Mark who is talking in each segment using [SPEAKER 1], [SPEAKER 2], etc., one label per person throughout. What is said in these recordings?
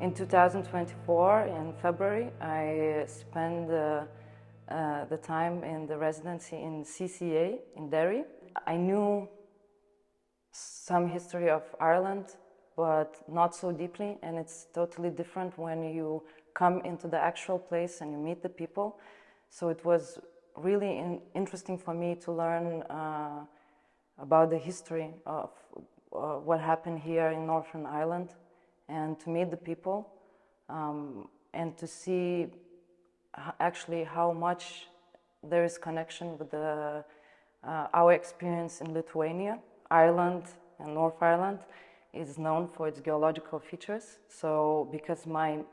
[SPEAKER 1] In 2024, in February, I spent the time in the residency in CCA in Derry. I knew some history of Ireland, but not so deeply, and it's totally different when you come into the actual place and you meet the people. So it was really interesting for me to learn about the history of what happened here in Northern Ireland, and to meet the people, and to see actually how much there is connection with our experience in Lithuania. Ireland and North Ireland is known for its geological features. So because my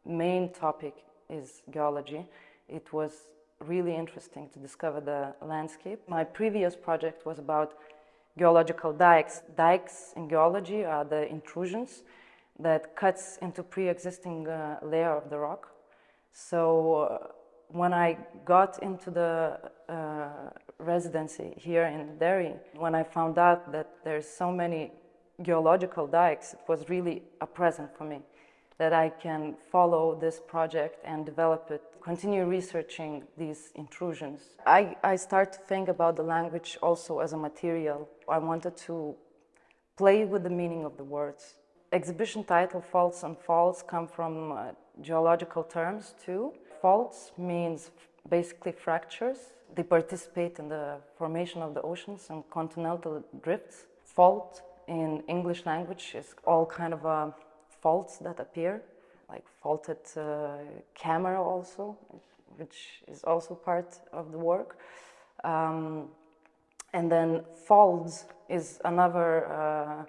[SPEAKER 1] main topic is geology, it was really interesting to discover the landscape. My previous project was about geological dikes. Dikes in geology are the intrusions that cuts into pre-existing layer of the rock. So when I got into the residency here in Derry, when I found out that there's so many geological dikes, it was really a present for me that I can follow this project and develop it, continue researching these intrusions. I started to think about the language also as a material. I wanted to play with the meaning of the words. Exhibition title Faults and Falls come from geological terms too. Faults means basically fractures. They participate in the formation of the oceans and continental drifts. Fault in English language is all kind of faults that appear, like faulted camera also, which is also part of the work. And then folds is another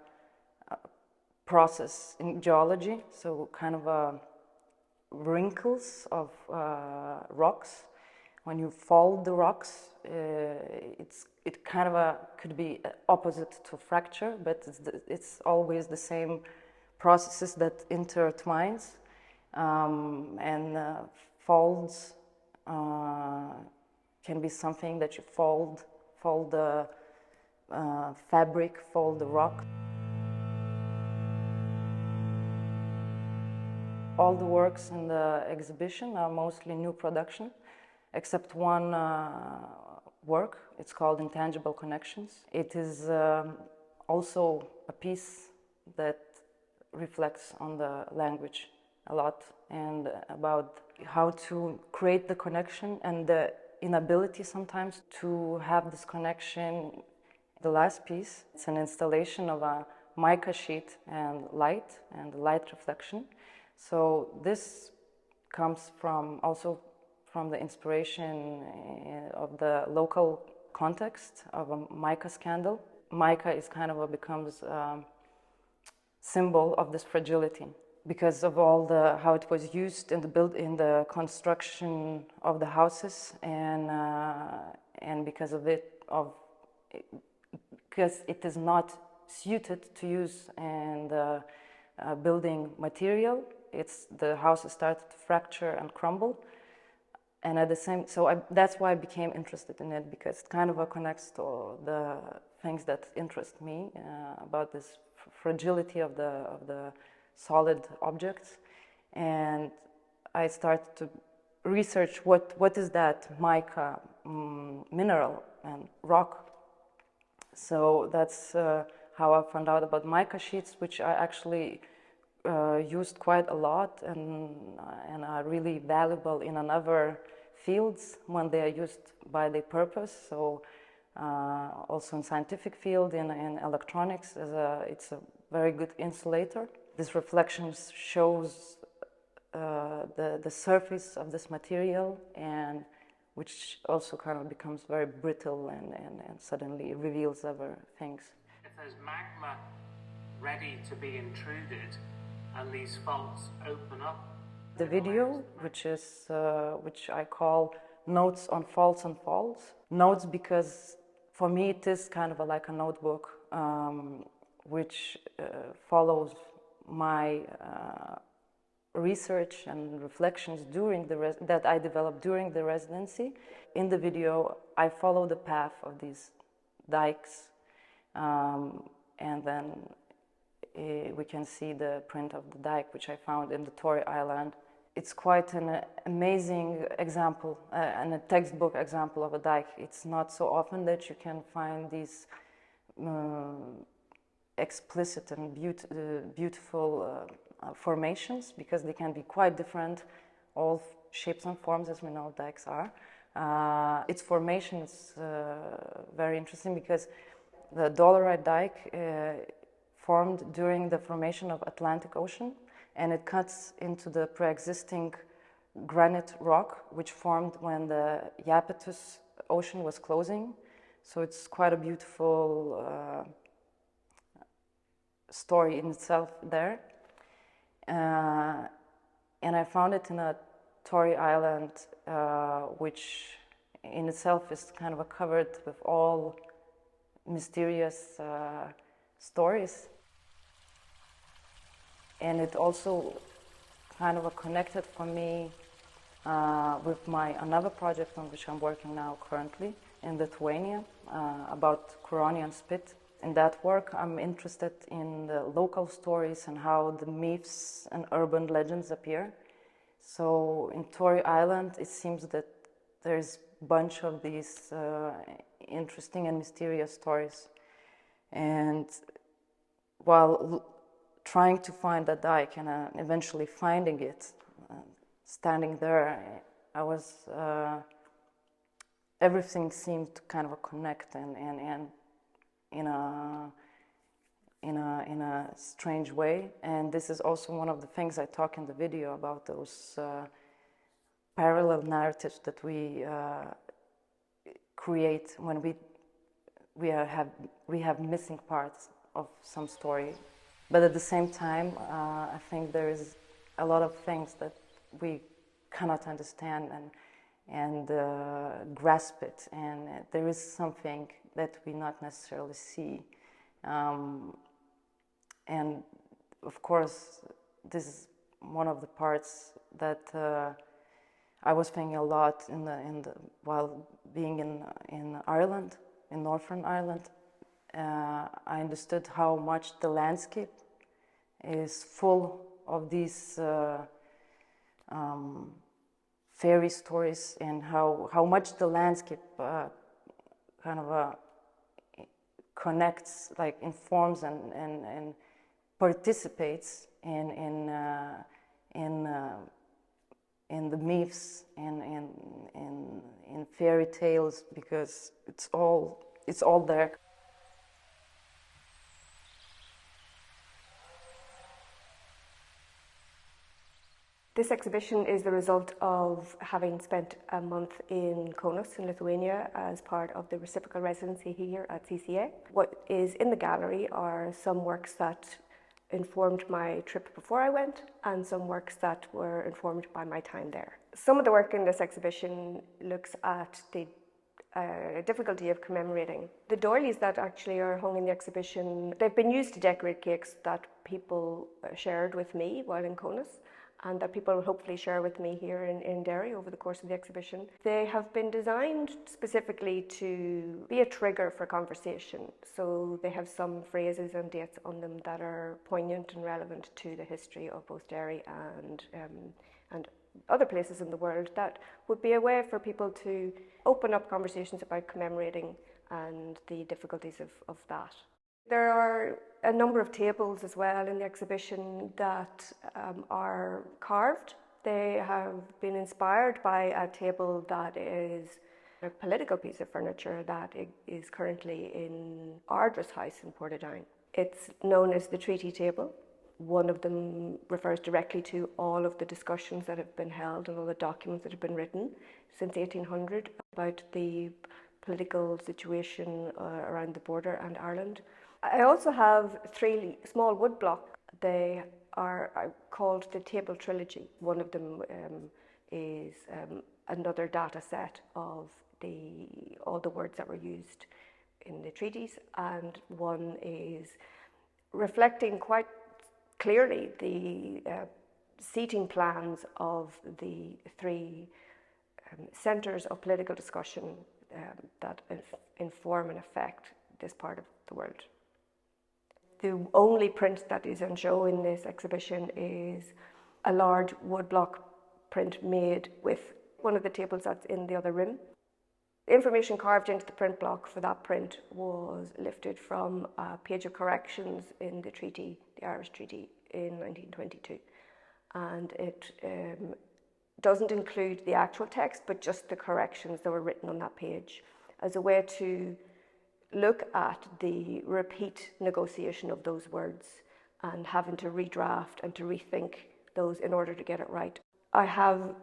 [SPEAKER 1] process in geology, so kind of wrinkles of rocks. When you fold the rocks, it kind of could be opposite to fracture, but it's always the same processes that intertwines, and folds can be something that you fold the fabric, fold the rock. All the works in the exhibition are mostly new production, except one work. It's called Intangible Connections. It is also a piece that reflects on the language a lot, and about how to create the connection and the inability sometimes to have this connection. The last piece, it's an installation of a mica sheet and light reflection. So this comes also from the inspiration of the local context of a mica scandal. Mica is kind of becomes a symbol of this fragility because of all how it was used in the construction of the houses, and because it is not suited to use in the building material. The houses started to fracture and crumble, and at the same, that's why I became interested in it, because it kind of connects to the things that interest me about this fragility of the solid objects. And I started to research what is that mica mineral and rock. So that's how I found out about mica sheets, which I actually used quite a lot and are really valuable in other fields when they are used by their purpose. So also in scientific field, in electronics, it's a very good insulator. This reflection shows the surface of this material, and which also kind of becomes very brittle and suddenly reveals other things.
[SPEAKER 2] If there's magma ready to be intruded and these faults open up.
[SPEAKER 1] The video, which I call Notes on Faults and Falls. Notes because for me it is kind of like a notebook which follows my research and reflections that I developed during the residency. In the video, I follow the path of these dikes, and then we can see the print of the dike, which I found in the Tory Island. It's quite an amazing example and a textbook example of a dike. It's not so often that you can find these explicit and beautiful formations, because they can be quite different, all shapes and forms, as we know dikes are. Its formation is very interesting because the dolerite dike formed during the formation of Atlantic Ocean, and it cuts into the pre-existing granite rock which formed when the Iapetus Ocean was closing. So it's quite a beautiful story in itself there. And I found it in a Tory Island, which in itself is kind of covered with all mysterious stories. And it also kind of connected for me with another project on which I'm working now currently in Lithuania, about Curonian spit. In that work, I'm interested in the local stories and how the myths and urban legends appear. So in Tory Island, it seems that there's a bunch of these interesting and mysterious stories. And while trying to find the dike and eventually finding it, standing there, I was everything seemed to kind of connect and in a strange way. And this is also one of the things I talk in the video about, those parallel narratives that we create when we have missing parts of some story. But at the same time, I think there is a lot of things that we cannot understand and grasp it, and there is something that we not necessarily see. And of course, this is one of the parts that I was thinking a lot while being in Ireland, in Northern Ireland. I understood how much the landscape is full of these fairy stories, and how much the landscape kind of connects, like informs and participates in the myths and in fairy tales, because it's all there.
[SPEAKER 3] This exhibition is the result of having spent a month in Kaunas in Lithuania as part of the Reciprocal Residency here at CCA. What is in the gallery are some works that informed my trip before I went, and some works that were informed by my time there. Some of the work in this exhibition looks at the difficulty of commemorating. The doilies that actually are hung in the exhibition, they've been used to decorate cakes that people shared with me while in Kaunas, and that people will hopefully share with me here in Derry over the course of the exhibition. They have been designed specifically to be a trigger for conversation. So they have some phrases and dates on them that are poignant and relevant to the history of both Derry and other places in the world, that would be a way for people to open up conversations about commemorating and the difficulties of that. There are a number of tables as well in the exhibition that are carved. They have been inspired by a table that is a political piece of furniture that is currently in Ardres House in Portadown. It's known as the Treaty Table. One of them refers directly to all of the discussions that have been held and all the documents that have been written since 1800 about the political situation around the border and Ireland. I also have 3 small wood blocks. They are called the Table Trilogy. One of them is another data set of all the words that were used in the treaties, and one is reflecting quite clearly the seating plans of the 3 centres of political discussion that inform and affect this part of the world. The only print that is on show in this exhibition is a large woodblock print made with one of the tables that's in the other room. The information carved into the print block for that print was lifted from a page of corrections in the treaty, the Irish Treaty in 1922. And it doesn't include the actual text, but just the corrections that were written on that page as a way to look at the repeat negotiation of those words and having to redraft and to rethink those in order to get it right. I have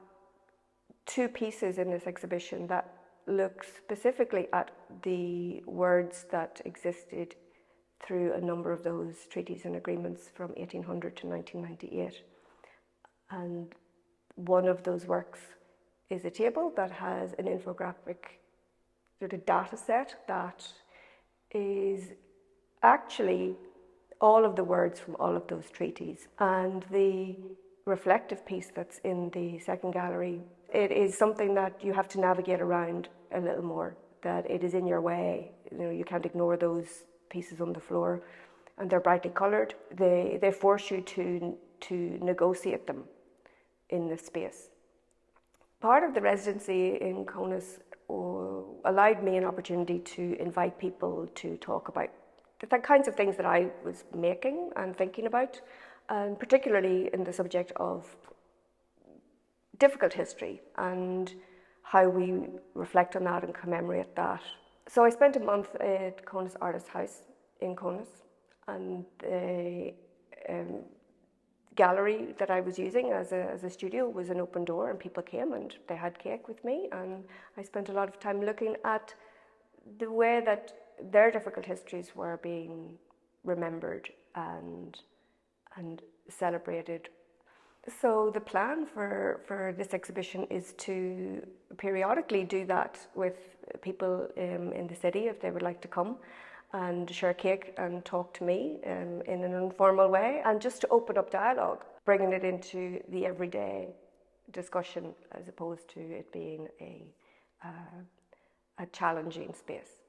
[SPEAKER 3] two pieces in this exhibition that look specifically at the words that existed through a number of those treaties and agreements from 1800 to 1998. And one of those works is a table that has an infographic sort of data set that is actually all of the words from all of those treaties. And the reflective piece that's in the second gallery, it is something that you have to navigate around a little more, that it is in your way. You know, you can't ignore those pieces on the floor, and they're brightly coloured. They force you to negotiate them in the space. Part of the residency in Kaunas allowed me an opportunity to invite people to talk about the kinds of things that I was making and thinking about, and particularly in the subject of difficult history and how we reflect on that and commemorate that. So I spent a month at Kaunas Artist House in Kaunas, and the gallery that I was using as a studio was an open door, and people came and they had cake with me, and I spent a lot of time looking at the way that their difficult histories were being remembered and celebrated. So the plan for this exhibition is to periodically do that with people in the city if they would like to come and share cake and talk to me in an informal way, and just to open up dialogue, bringing it into the everyday discussion as opposed to it being a challenging space.